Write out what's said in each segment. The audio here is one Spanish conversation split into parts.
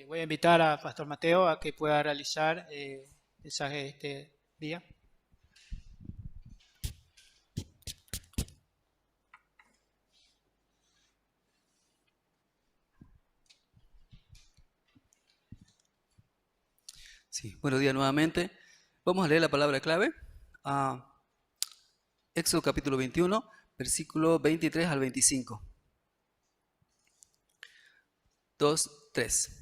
Voy a invitar a Pastor Mateo a que pueda realizar el mensaje de este día. Sí, buenos días nuevamente. Vamos a leer la palabra clave. Éxodo capítulo 21, versículo 23 al 25. 2, 3.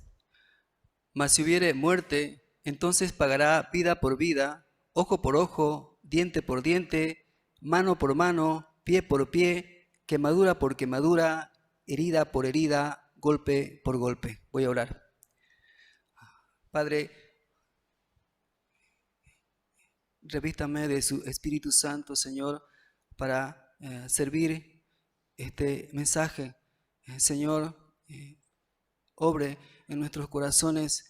Mas si hubiere muerte, entonces pagará vida por vida, ojo por ojo, diente por diente, mano por mano, pie por pie, quemadura por quemadura, herida por herida, golpe por golpe. Voy a orar. Padre, revístame de su Espíritu Santo, Señor, para servir este mensaje. Señor, obre en nuestros corazones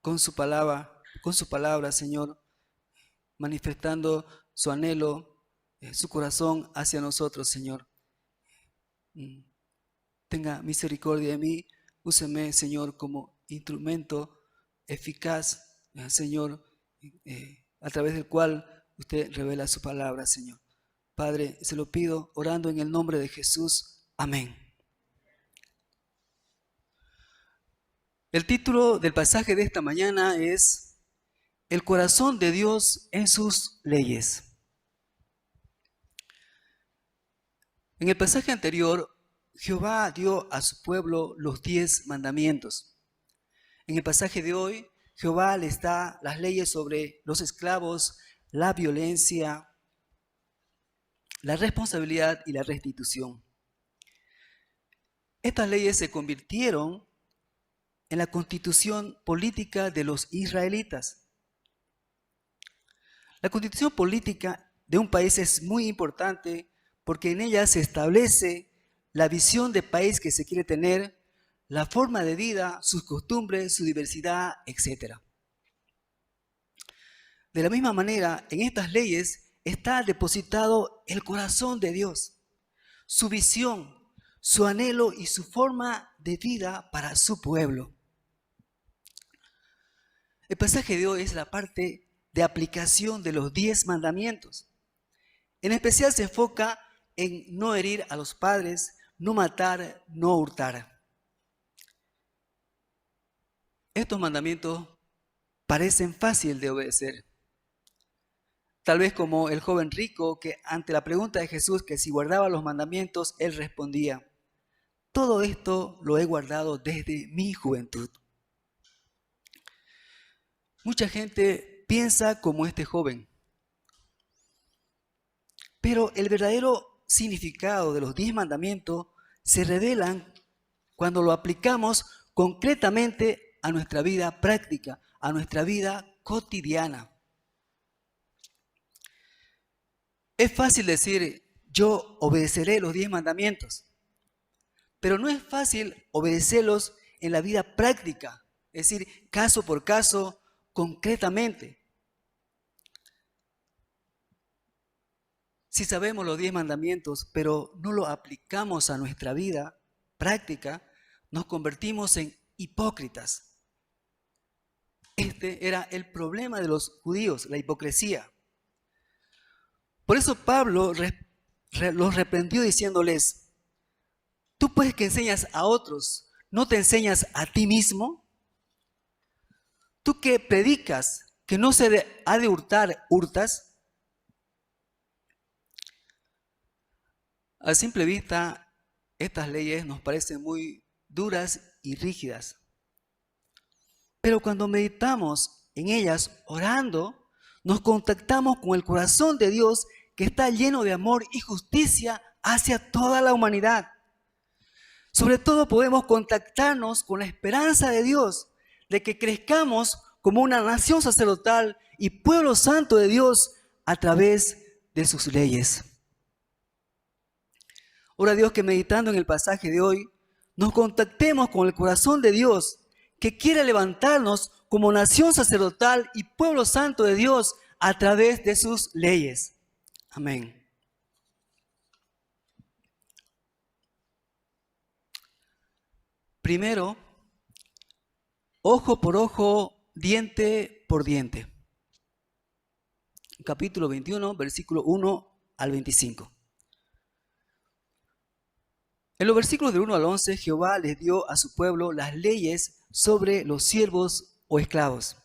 con su palabra, Señor, manifestando su anhelo, su corazón hacia nosotros, Señor. Tenga misericordia de mí, úseme, Señor, como instrumento eficaz, Señor, a través del cual usted revela su palabra, Señor. Padre, se lo pido orando en el nombre de Jesús. Amén. El título del pasaje de esta mañana es El corazón de Dios en sus leyes. En el pasaje anterior, Jehová dio a su pueblo los 10 mandamientos. En el pasaje de hoy, Jehová les da las leyes sobre los esclavos, la violencia, la responsabilidad y la restitución. Estas leyes se convirtieron en la constitución política de los israelitas. La constitución política de un país es muy importante porque en ella se establece la visión de país que se quiere tener, la forma de vida, sus costumbres, su diversidad, etc. De la misma manera, en estas leyes está depositado el corazón de Dios, su visión, su anhelo y su forma de vida para su pueblo. El pasaje de hoy es la parte de aplicación de los 10 mandamientos. En especial se enfoca en no herir a los padres, no matar, no hurtar. Estos mandamientos parecen fáciles de obedecer. Tal vez como el joven rico que ante la pregunta de Jesús que si guardaba los mandamientos, él respondía, todo esto lo he guardado desde mi juventud. Mucha gente piensa como este joven, pero el verdadero significado de los 10 mandamientos se revelan cuando lo aplicamos concretamente a nuestra vida práctica, a nuestra vida cotidiana. Es fácil decir, yo obedeceré los 10 mandamientos, pero no es fácil obedecerlos en la vida práctica, es decir, caso por caso, concretamente. Si sabemos los 10 mandamientos, pero no lo aplicamos a nuestra vida práctica, nos convertimos en hipócritas. Este era el problema de los judíos, la hipocresía. Por eso Pablo los reprendió diciéndoles, tú pues que enseñas a otros, ¿no te enseñas a ti mismo? Tú que predicas que no se ha de hurtar, ¿hurtas? A simple vista, estas leyes nos parecen muy duras y rígidas. Pero cuando meditamos en ellas orando, nos contactamos con el corazón de Dios que está lleno de amor y justicia hacia toda la humanidad. Sobre todo podemos contactarnos con la esperanza de Dios de que crezcamos como una nación sacerdotal y pueblo santo de Dios a través de sus leyes. Ora Dios que meditando en el pasaje de hoy, nos contactemos con el corazón de Dios que quiere levantarnos como nación sacerdotal y pueblo santo de Dios a través de sus leyes. Amén. Primero, ojo por ojo, diente por diente. Capítulo 21, versículo 1 al 25. En los versículos del 1 al 11, Jehová les dio a su pueblo las leyes sobre los siervos o esclavos.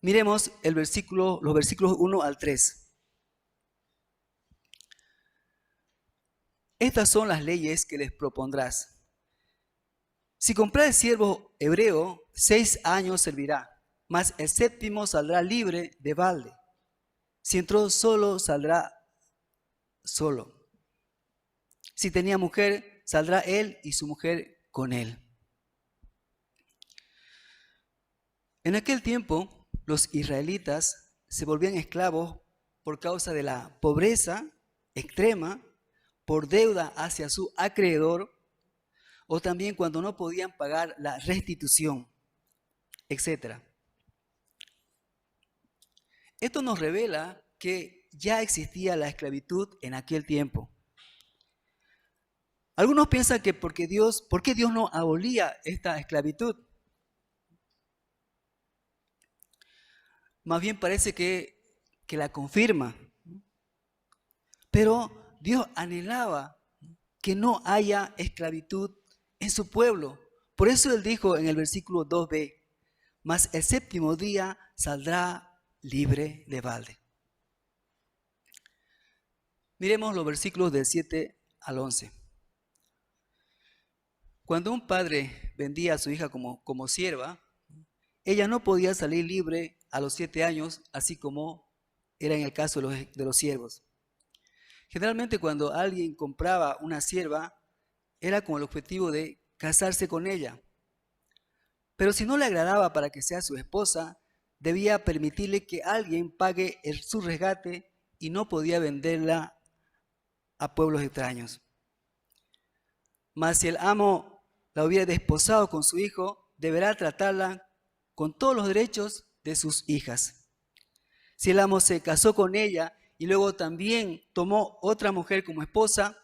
Miremos los versículos 1 al 3. Estas son las leyes que les propondrás. Si compráis siervo hebreo, 6 años servirá, mas el séptimo saldrá libre de balde. Si entró solo, saldrá solo. Si tenía mujer, saldrá él y su mujer con él. En aquel tiempo, los israelitas se volvían esclavos por causa de la pobreza extrema, por deuda hacia su acreedor, o también cuando no podían pagar la restitución, etc. Esto nos revela que ya existía la esclavitud en aquel tiempo. Algunos piensan que ¿por qué Dios no abolía esta esclavitud? Más bien parece que la confirma. Pero Dios anhelaba que no haya esclavitud en su pueblo. Por eso Él dijo en el versículo 2b, mas el séptimo día saldrá libre de balde. Miremos los versículos del 7 al 11. Cuando un padre vendía a su hija como sierva, ella no podía salir libre a los 7 años, así como era en el caso de los siervos. Generalmente cuando alguien compraba una sierva, era con el objetivo de casarse con ella. Pero si no le agradaba para que sea su esposa, debía permitirle que alguien pague su rescate y no podía venderla a pueblos extraños. Mas si el amo la hubiera desposado con su hijo, deberá tratarla con todos los derechos de sus hijas. Si el amo se casó con ella y luego también tomó otra mujer como esposa,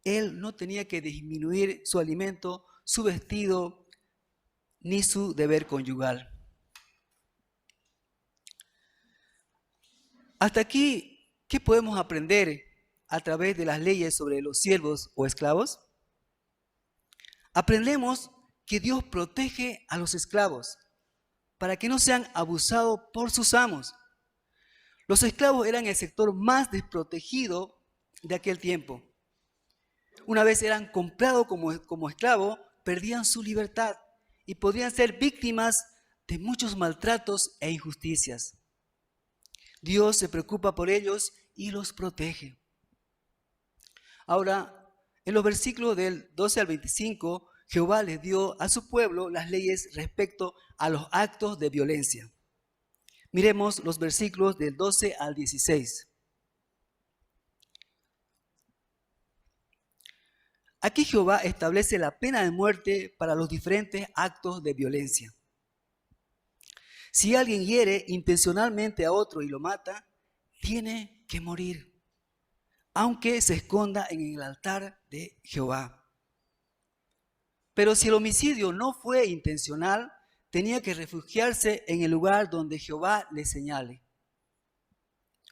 él no tenía que disminuir su alimento, su vestido, ni su deber conyugal. Hasta aquí, ¿qué podemos aprender a través de las leyes sobre los siervos o esclavos? Aprendemos que Dios protege a los esclavos para que no sean abusados por sus amos. Los esclavos eran el sector más desprotegido de aquel tiempo. Una vez eran comprados como esclavos, perdían su libertad y podrían ser víctimas de muchos maltratos e injusticias. Dios se preocupa por ellos y los protege. Ahora, en los versículos del 12 al 25, Jehová les dio a su pueblo las leyes respecto a los actos de violencia. Miremos los versículos del 12 al 16. Aquí Jehová establece la pena de muerte para los diferentes actos de violencia. Si alguien hiere intencionalmente a otro y lo mata, tiene que morir, aunque se esconda en el altar de Jehová. Pero si el homicidio no fue intencional, tenía que refugiarse en el lugar donde Jehová le señale.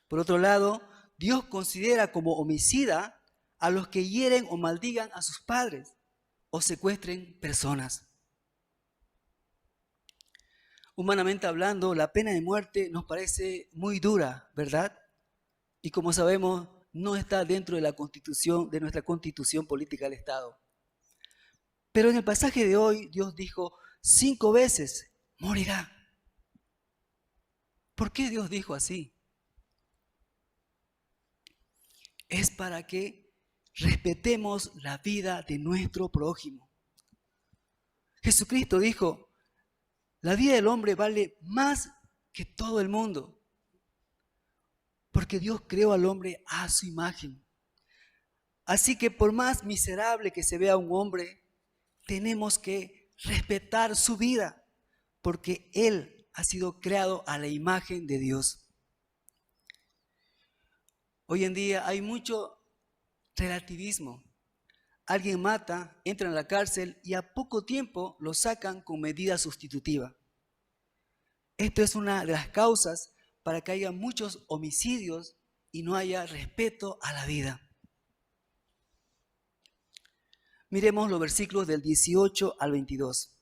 Por otro lado, Dios considera como homicida a los que hieren o maldigan a sus padres o secuestren personas. Humanamente hablando, la pena de muerte nos parece muy dura, ¿verdad? Y como sabemos, no está dentro de la Constitución, de nuestra Constitución política del Estado. Pero en el pasaje de hoy, Dios dijo 5 veces, morirá. ¿Por qué Dios dijo así? Es para que respetemos la vida de nuestro prójimo. Jesucristo dijo, la vida del hombre vale más que todo el mundo, porque Dios creó al hombre a su imagen. Así que por más miserable que se vea un hombre, tenemos que respetar su vida, porque él ha sido creado a la imagen de Dios. Hoy en día hay mucho relativismo. alguien mata, entra en la cárcel y a poco tiempo lo sacan con medida sustitutiva. Esto es una de las causas para que haya muchos homicidios y no haya respeto a la vida. Miremos los versículos del 18 al 22.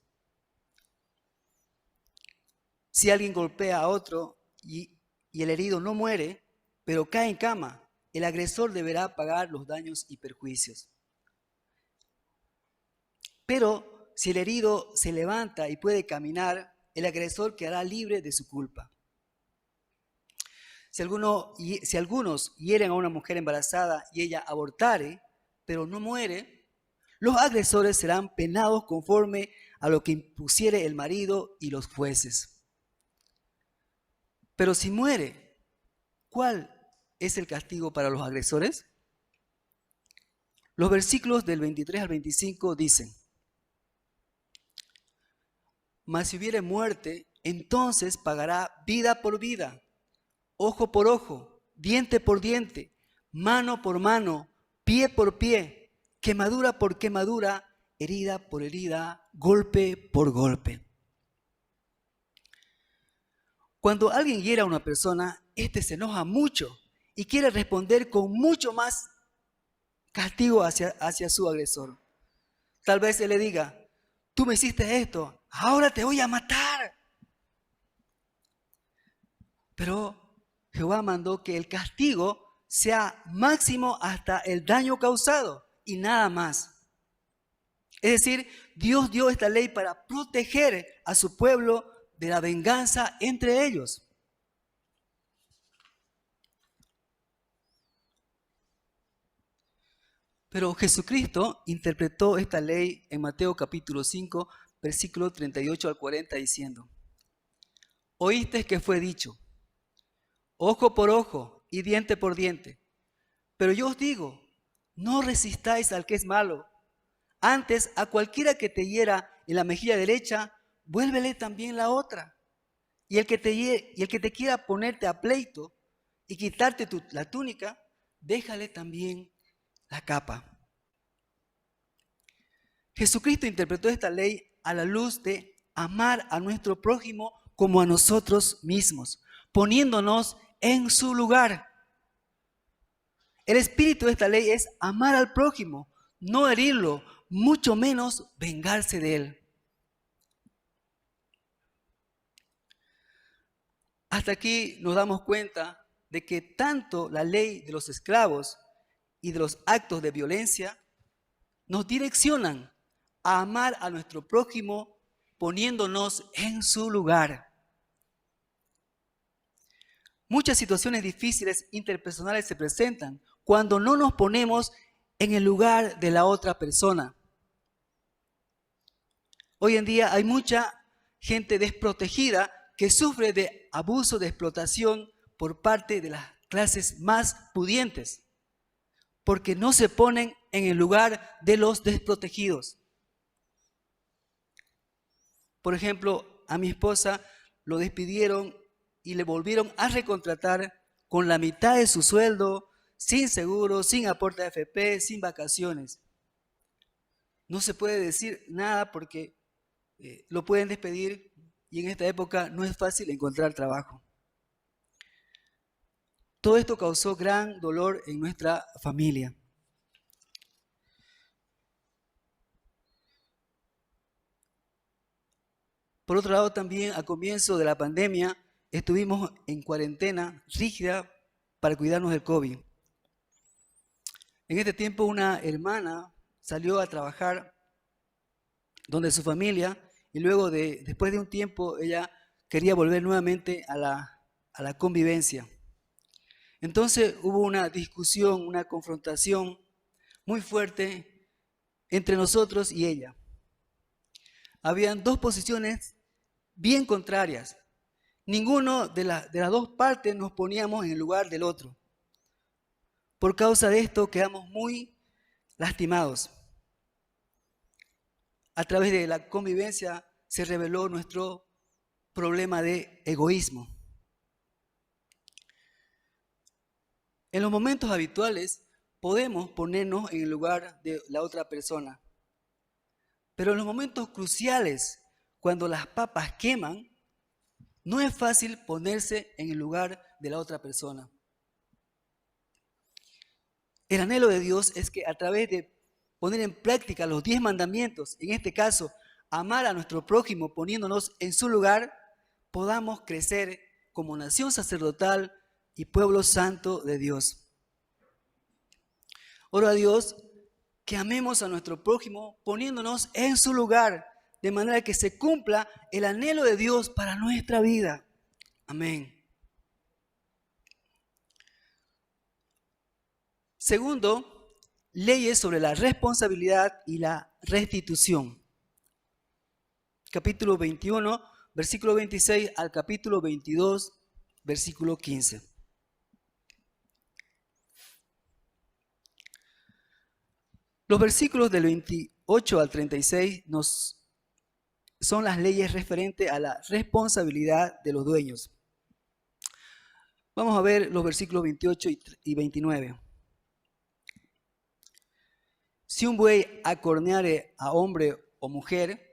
Si alguien golpea a otro y el herido no muere, pero cae en cama, el agresor deberá pagar los daños y perjuicios. Pero si el herido se levanta y puede caminar, el agresor quedará libre de su culpa. Si algunos hieren a una mujer embarazada y ella abortare, pero no muere, los agresores serán penados conforme a lo que impusiere el marido y los jueces. Pero si muere, ¿cuál es el castigo para los agresores? Los versículos del 23 al 25 dicen: mas si hubiere muerte, entonces pagará vida por vida, ojo por ojo, diente por diente, mano por mano, pie por pie, quemadura por quemadura, herida por herida, golpe por golpe. Cuando alguien hiera a una persona, éste se enoja mucho y quiere responder con mucho más castigo hacia su agresor. Tal vez él le diga: tú me hiciste esto, ahora te voy a matar. Pero Jehová mandó que el castigo sea máximo hasta el daño causado y nada más. Es decir, Dios dio esta ley para proteger a su pueblo de la venganza entre ellos. Pero Jesucristo interpretó esta ley en Mateo capítulo 5, versículo 38 al 40, diciendo: oíste que fue dicho, ojo por ojo y diente por diente. Pero yo os digo, no resistáis al que es malo. Antes, a cualquiera que te hiera en la mejilla derecha, vuélvele también la otra. Y el que te quiera ponerte a pleito y quitarte la túnica, déjale también la capa. Jesucristo interpretó esta ley a la luz de amar a nuestro prójimo como a nosotros mismos, poniéndonos en su lugar. El espíritu de esta ley es amar al prójimo, no herirlo, mucho menos vengarse de él. Hasta aquí nos damos cuenta de que tanto la ley de los esclavos y de los actos de violencia nos direccionan a amar a nuestro prójimo poniéndonos en su lugar. Muchas situaciones difíciles interpersonales se presentan cuando no nos ponemos en el lugar de la otra persona. Hoy en día hay mucha gente desprotegida que sufre de abuso, de explotación por parte de las clases más pudientes, porque no se ponen en el lugar de los desprotegidos. Por ejemplo, a mi esposa lo despidieron y le volvieron a recontratar con la mitad de su sueldo, sin seguro, sin aporte de AFP, sin vacaciones. No se puede decir nada porque lo pueden despedir y en esta época no es fácil encontrar trabajo. Todo esto causó gran dolor en nuestra familia. Por otro lado, también al comienzo de la pandemia estuvimos en cuarentena rígida para cuidarnos del COVID. En este tiempo una hermana salió a trabajar donde su familia y luego después de un tiempo ella quería volver nuevamente a la convivencia. Entonces hubo una discusión, una confrontación muy fuerte entre nosotros y ella. Habían dos posiciones bien contrarias. Ninguno de las dos partes nos poníamos en el lugar del otro. Por causa de esto quedamos muy lastimados. A través de la convivencia se reveló nuestro problema de egoísmo. En los momentos habituales podemos ponernos en el lugar de la otra persona. Pero en los momentos cruciales, cuando las papas queman, no es fácil ponerse en el lugar de la otra persona. El anhelo de Dios es que a través de poner en práctica los 10 mandamientos, en este caso, amar a nuestro prójimo poniéndonos en su lugar, podamos crecer como nación sacerdotal y pueblo santo de Dios. Oro a Dios que amemos a nuestro prójimo poniéndonos en su lugar, de manera que se cumpla el anhelo de Dios para nuestra vida. Amén. Segundo, leyes sobre la responsabilidad y la restitución. Capítulo 21, versículo 26 al capítulo 22, versículo 15. Los versículos del 28 al 36 son las leyes referentes a la responsabilidad de los dueños. Vamos a ver los versículos 28 y 29. Si un buey acorneare a hombre o mujer,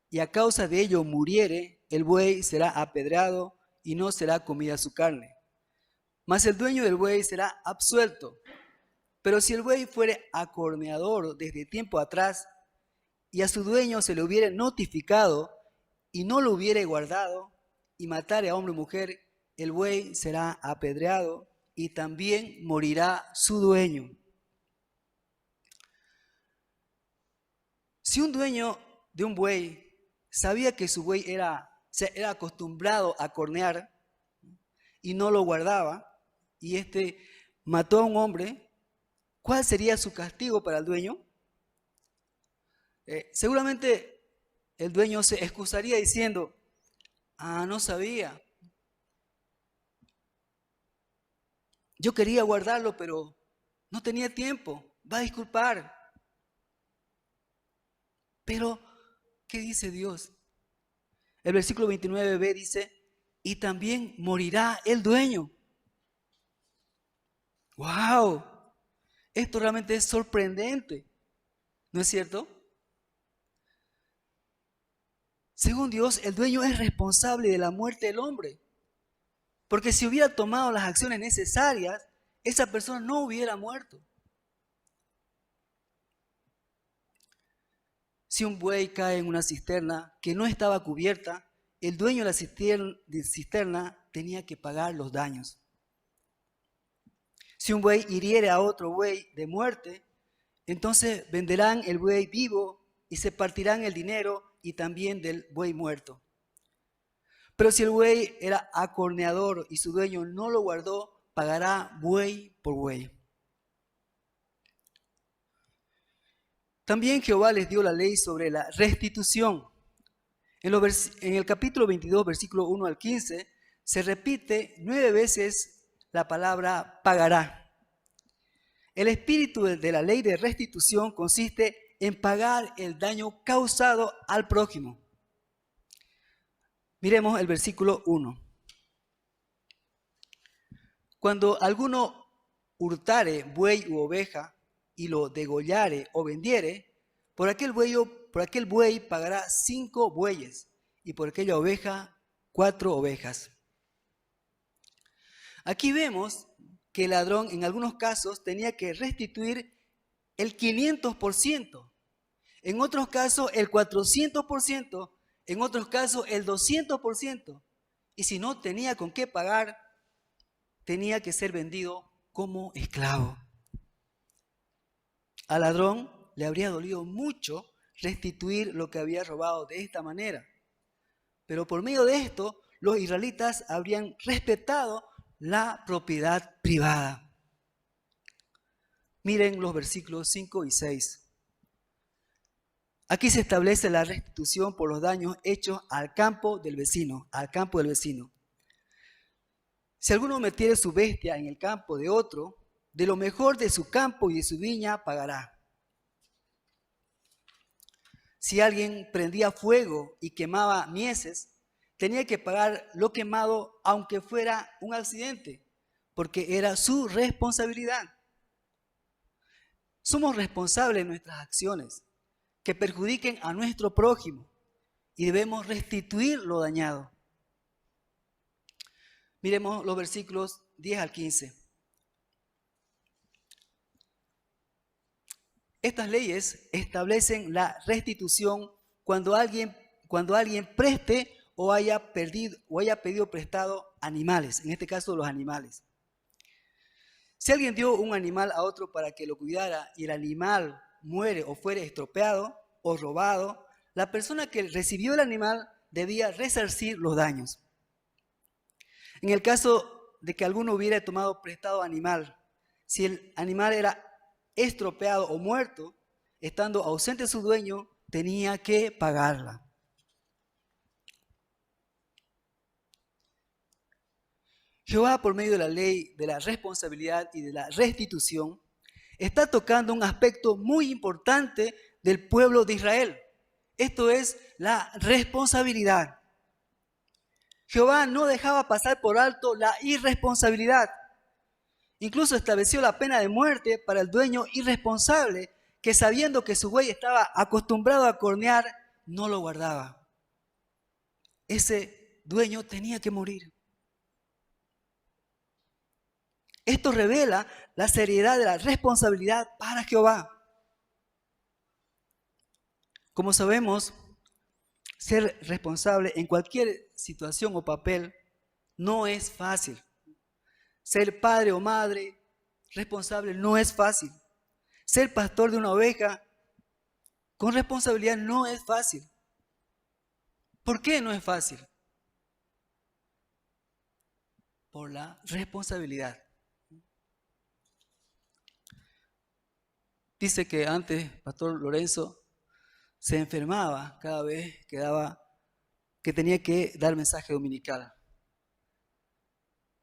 y a causa de ello muriere, el buey será apedreado y no será comida su carne. Mas el dueño del buey será absuelto. Pero si el buey fuere acorneador desde tiempo atrás, y a su dueño se le hubiere notificado, y no lo hubiere guardado, y matare a hombre o mujer, el buey será apedreado, y también morirá su dueño. Si un dueño de un buey sabía que su buey era acostumbrado a cornear y no lo guardaba, y mató a un hombre, ¿cuál sería su castigo para el dueño? Seguramente el dueño se excusaría diciendo, no sabía. Yo quería guardarlo, pero no tenía tiempo. Va a disculpar. Pero, ¿qué dice Dios? El versículo 29b dice, y también morirá el dueño. ¡Wow! Esto realmente es sorprendente. ¿No es cierto? Según Dios, el dueño es responsable de la muerte del hombre. Porque si hubiera tomado las acciones necesarias, esa persona no hubiera muerto. Si un buey cae en una cisterna que no estaba cubierta, el dueño de la cisterna tenía que pagar los daños. Si un buey hiriere a otro buey de muerte, entonces venderán el buey vivo y se partirán el dinero y también del buey muerto. Pero si el buey era acorneador y su dueño no lo guardó, pagará buey por buey. También Jehová les dio la ley sobre la restitución. En el capítulo 22, versículo 1 al 15, se repite 9 veces la palabra pagará. El espíritu de la ley de restitución consiste en pagar el daño causado al prójimo. Miremos el versículo 1. Cuando alguno hurtare buey u oveja y lo degollare o vendiere, por aquel buey pagará 5 bueyes y por aquella oveja 4 ovejas. Aquí vemos que el ladrón en algunos casos tenía que restituir el 500%, en otros casos el 400%, en otros casos el 200%. Y si no tenía con qué pagar, tenía que ser vendido como esclavo. Al ladrón le habría dolido mucho restituir lo que había robado de esta manera. Pero por medio de esto, los israelitas habrían respetado la propiedad privada. Miren los versículos 5 y 6. Aquí se establece la restitución por los daños hechos al campo del vecino, Si alguno metiere su bestia en el campo de otro, de lo mejor de su campo y de su viña pagará. Si alguien prendía fuego y quemaba mieses, tenía que pagar lo quemado aunque fuera un accidente, porque era su responsabilidad. somos responsables de nuestras acciones que perjudiquen a nuestro prójimo y debemos restituir lo dañado. Miremos los versículos 10 al 15. Estas leyes establecen la restitución cuando alguien preste o haya pedido prestado animales, en este caso los animales. Si alguien dio un animal a otro para que lo cuidara y el animal muere o fuere estropeado o robado, la persona que recibió el animal debía resarcir los daños. En el caso de que alguno hubiera tomado prestado animal, si el animal era estropeado o muerto, estando ausente su dueño, tenía que pagarla. Jehová, por medio de la ley de la responsabilidad y de la restitución, está tocando un aspecto muy importante del pueblo de Israel. Esto es la responsabilidad. Jehová no dejaba pasar por alto la irresponsabilidad. Incluso estableció la pena de muerte para el dueño irresponsable que, sabiendo que su buey estaba acostumbrado a cornear, no lo guardaba. Ese dueño tenía que morir. Esto revela la seriedad de la responsabilidad para Jehová. Como sabemos, ser responsable en cualquier situación o papel no es fácil. Ser padre o madre responsable no es fácil. Ser pastor de una oveja con responsabilidad no es fácil. ¿Por qué no es fácil? Por la responsabilidad. Dice que antes Pastor Lorenzo se enfermaba cada vez que tenía que dar mensaje dominical.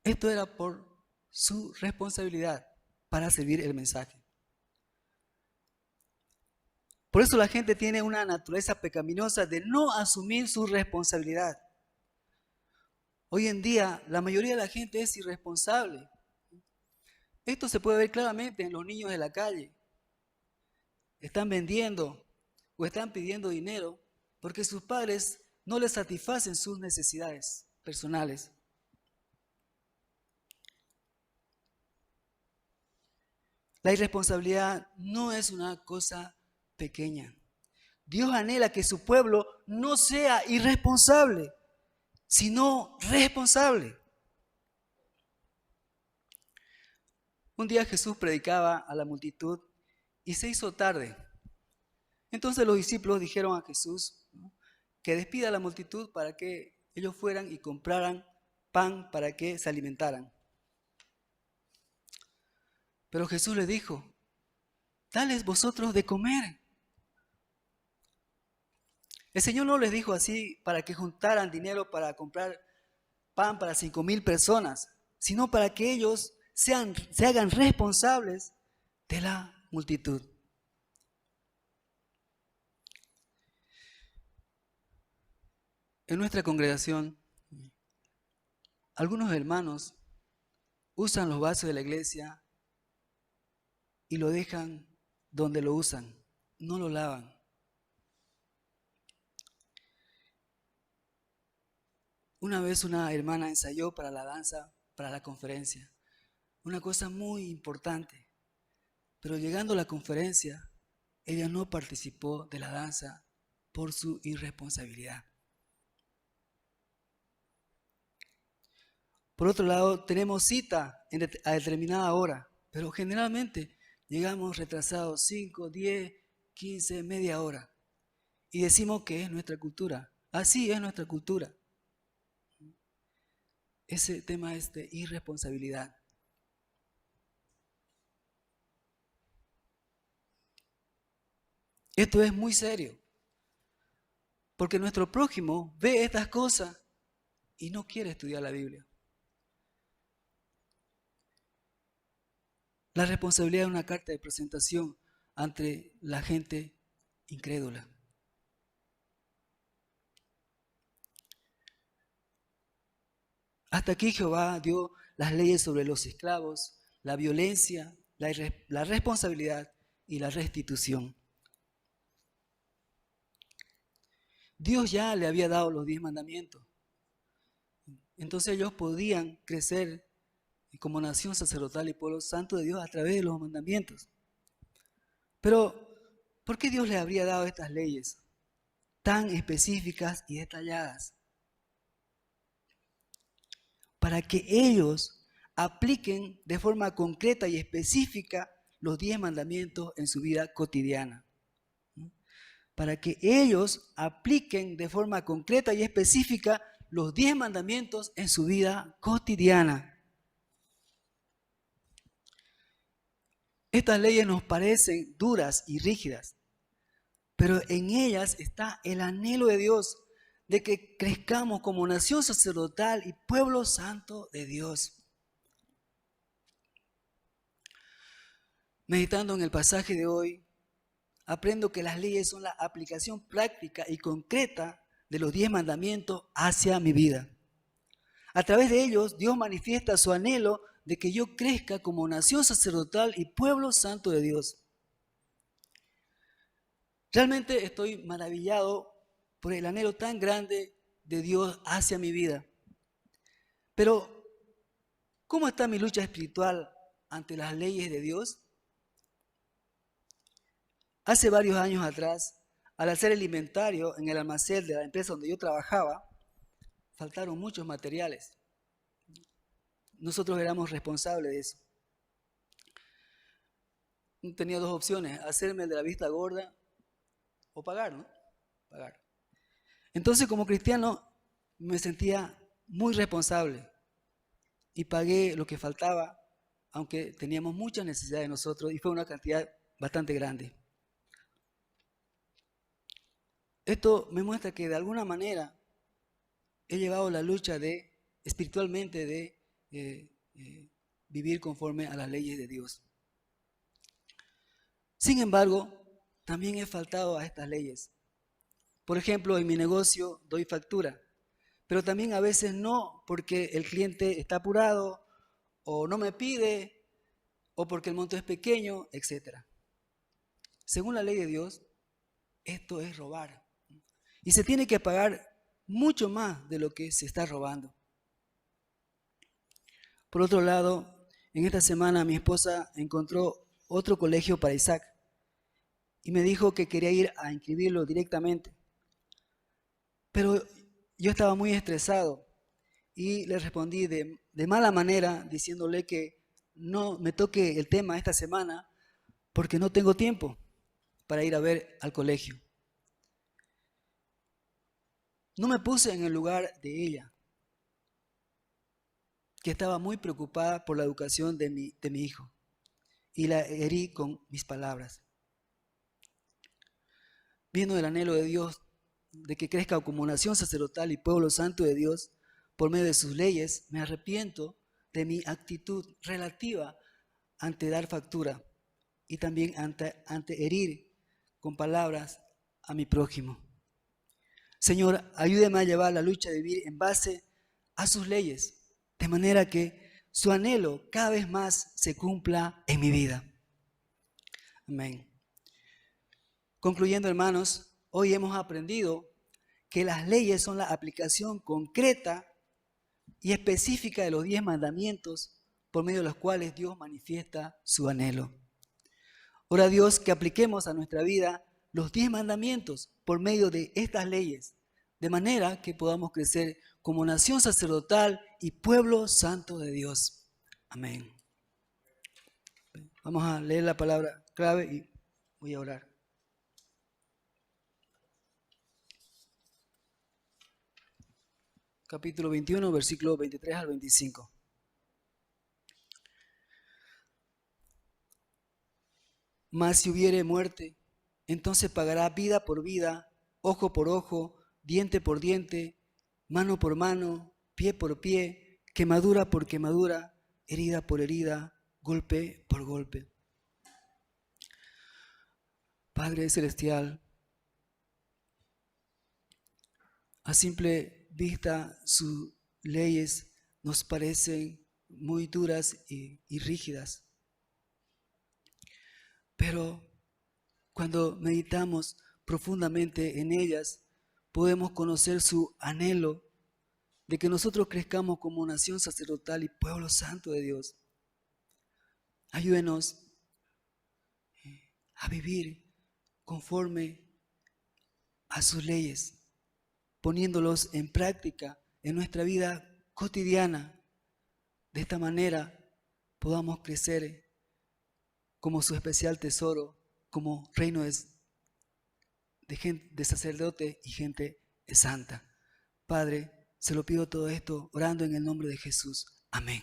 Esto era por su responsabilidad para servir el mensaje. Por eso la gente tiene una naturaleza pecaminosa de no asumir su responsabilidad. Hoy en día la mayoría de la gente es irresponsable. Esto se puede ver claramente en los niños de la calle. Están vendiendo o están pidiendo dinero porque sus padres no les satisfacen sus necesidades personales. La irresponsabilidad no es una cosa pequeña. Dios anhela que su pueblo no sea irresponsable, sino responsable. Un día Jesús predicaba a la multitud y se hizo tarde. Entonces los discípulos dijeron a Jesús que despida a la multitud para que ellos fueran y compraran pan para que se alimentaran. Pero Jesús les dijo: dales vosotros de comer. El Señor no les dijo así para que juntaran dinero para comprar pan para 5,000 personas, sino para que ellos se hagan responsables de la multitud. En nuestra congregación, algunos hermanos usan los vasos de la iglesia y lo dejan donde lo usan, no lo lavan. Una vez una hermana ensayó para la danza, para la conferencia, una cosa muy importante, pero llegando a la conferencia, ella no participó de la danza por su irresponsabilidad. Por otro lado, tenemos cita a determinada hora, pero generalmente llegamos retrasados 5, 10, 15, media hora. Y decimos que es nuestra cultura. Así es nuestra cultura. Ese tema es de irresponsabilidad. Esto es muy serio, porque nuestro prójimo ve estas cosas y no quiere estudiar la Biblia. La responsabilidad es una carta de presentación ante la gente incrédula. Hasta aquí Jehová dio las leyes sobre los esclavos, la violencia, la responsabilidad y la restitución. Dios ya le había dado los 10 mandamientos. Entonces ellos podían crecer como nación sacerdotal y pueblo santo de Dios a través de los mandamientos. Pero, ¿por qué Dios les habría dado estas leyes tan específicas y detalladas? Para que ellos apliquen de forma concreta y específica los 10 mandamientos en su vida cotidiana. Para que ellos apliquen de forma concreta y específica los 10 mandamientos en su vida cotidiana. Estas leyes nos parecen duras y rígidas, pero en ellas está el anhelo de Dios de que crezcamos como nación sacerdotal y pueblo santo de Dios. Meditando en el pasaje de hoy, aprendo que las leyes son la aplicación práctica y concreta de los 10 mandamientos hacia mi vida. A través de ellos, Dios manifiesta su anhelo de que yo crezca como nación sacerdotal y pueblo santo de Dios. Realmente estoy maravillado por el anhelo tan grande de Dios hacia mi vida. Pero, ¿cómo está mi lucha espiritual ante las leyes de Dios? Hace varios años atrás, al hacer el inventario en el almacén de la empresa donde yo trabajaba, faltaron muchos materiales. Nosotros éramos responsables de eso. Tenía dos opciones, hacerme el de la vista gorda o pagar, ¿no? Pagar. Entonces, como cristiano, me sentía muy responsable y pagué lo que faltaba, aunque teníamos mucha necesidad de nosotros y fue una cantidad bastante grande. Esto me muestra que de alguna manera he llevado la lucha espiritualmente de vivir conforme a las leyes de Dios. Sin embargo, también he faltado a estas leyes. Por ejemplo, en mi negocio doy factura, pero también a veces no, porque el cliente está apurado o no me pide o porque el monto es pequeño, etc. Según la ley de Dios, esto es robar. Y se tiene que pagar mucho más de lo que se está robando. Por otro lado, en esta semana mi esposa encontró otro colegio para Isaac y me dijo que quería ir a inscribirlo directamente. Pero yo estaba muy estresado y le respondí de mala manera diciéndole que no me toque el tema esta semana porque no tengo tiempo para ir a ver al colegio. No me puse en el lugar de ella, que estaba muy preocupada por la educación de mi hijo, y la herí con mis palabras. Viendo el anhelo de Dios de que crezca como nación sacerdotal y pueblo santo de Dios por medio de sus leyes, me arrepiento de mi actitud relativa ante dar factura y también ante herir con palabras a mi prójimo. Señor, ayúdame a llevar la lucha de vivir en base a sus leyes, de manera que su anhelo cada vez más se cumpla en mi vida. Amén. Concluyendo, hermanos, hoy hemos aprendido que las leyes son la aplicación concreta y específica de los 10 mandamientos por medio de los cuales Dios manifiesta su anhelo. Ora a Dios que apliquemos a nuestra vida los 10 mandamientos por medio de estas leyes, de manera que podamos crecer como nación sacerdotal y pueblo santo de Dios. Amén. Vamos a leer la palabra clave y voy a orar. Capítulo 21, versículo 23 al 25. Mas si hubiere muerte, entonces pagará vida por vida, ojo por ojo, diente por diente, mano por mano, pie por pie, quemadura por quemadura, herida por herida, golpe por golpe. Padre Celestial, a simple vista sus leyes nos parecen muy duras y rígidas. Pero Cuando meditamos profundamente en ellas, podemos conocer su anhelo de que nosotros crezcamos como nación sacerdotal y pueblo santo de Dios. Ayúdenos a vivir conforme a sus leyes, poniéndolos en práctica en nuestra vida cotidiana. De esta manera podamos crecer como su especial tesoro, como reino de sacerdote y gente santa. Padre, se lo pido todo esto orando en el nombre de Jesús. Amén.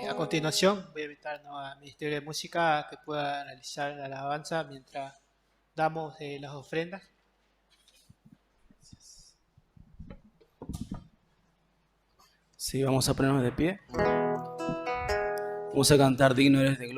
A continuación voy a invitar al Ministerio de Música a que pueda realizar la alabanza mientras damos las ofrendas. Sí, vamos a ponernos de pie. Vamos a cantar Digno eres de gloria.